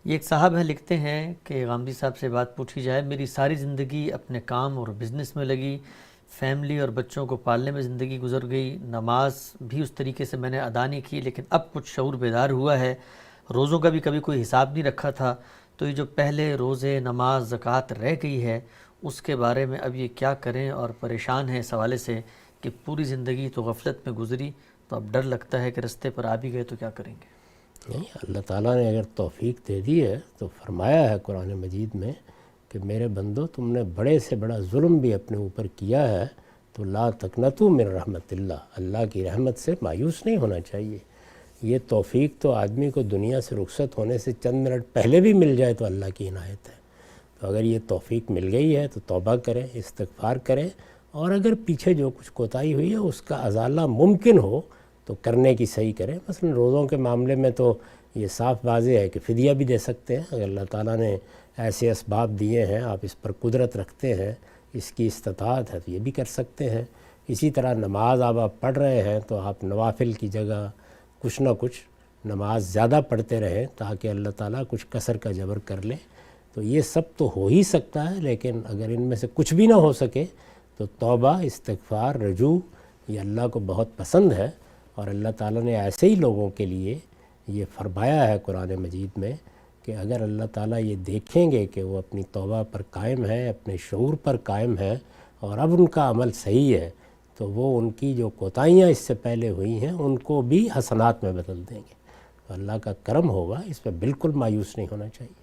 یہ ایک صاحب ہیں، لکھتے ہیں کہ غامدی صاحب سے بات پوچھی جائے، میری ساری زندگی اپنے کام اور بزنس میں لگی، فیملی اور بچوں کو پالنے میں زندگی گزر گئی، نماز بھی اس طریقے سے میں نے ادا نہیں کی، لیکن اب کچھ شعور بیدار ہوا ہے، روزوں کا بھی کبھی کوئی حساب نہیں رکھا تھا، تو یہ جو پہلے روزے، نماز، زکوٰۃ رہ گئی ہے اس کے بارے میں اب یہ کیا کریں، اور پریشان ہیں اس حوالے سے کہ پوری زندگی تو غفلت میں گزری، تو اب ڈر لگتا ہے کہ رستے پر آ بھی گئے تو کیا کریں گے؟ نہیں، اللہ تعالیٰ نے اگر توفیق دے دی ہے تو فرمایا ہے قرآن مجید میں کہ میرے بندو، تم نے بڑے سے بڑا ظلم بھی اپنے اوپر کیا ہے تو لا تقنطوا من رحمت اللہ، اللہ کی رحمت سے مایوس نہیں ہونا چاہیے۔ یہ توفیق تو آدمی کو دنیا سے رخصت ہونے سے چند منٹ پہلے بھی مل جائے تو اللہ کی عنایت ہے۔ تو اگر یہ توفیق مل گئی ہے تو توبہ کریں، استغفار کریں، اور اگر پیچھے جو کچھ کوتاہی ہوئی ہے اس کا ازالہ ممکن ہو تو کرنے کی صحیح کریں۔ مثلا روزوں کے معاملے میں تو یہ صاف واضح ہے کہ فدیہ بھی دے سکتے ہیں، اگر اللہ تعالیٰ نے ایسے اسباب دیے ہیں، آپ اس پر قدرت رکھتے ہیں، اس کی استطاعت ہے تو یہ بھی کر سکتے ہیں۔ اسی طرح نماز آپ پڑھ رہے ہیں تو آپ نوافل کی جگہ کچھ نہ کچھ نماز زیادہ پڑھتے رہیں تاکہ اللہ تعالیٰ کچھ کسر کا جبر کر لے۔ تو یہ سب تو ہو ہی سکتا ہے، لیکن اگر ان میں سے کچھ بھی نہ ہو سکے تو توبہ، استغفار، رجوع یہ اللہ کو بہت پسند ہے، اور اللہ تعالیٰ نے ایسے ہی لوگوں کے لیے یہ فرمایا ہے قرآن مجید میں کہ اگر اللہ تعالیٰ یہ دیکھیں گے کہ وہ اپنی توبہ پر قائم ہے، اپنے شعور پر قائم ہے، اور اب ان کا عمل صحیح ہے، تو وہ ان کی جو کوتاہیاں اس سے پہلے ہوئی ہیں ان کو بھی حسنات میں بدل دیں گے۔ تو اللہ کا کرم ہوگا، اس پہ بالکل مایوس نہیں ہونا چاہیے۔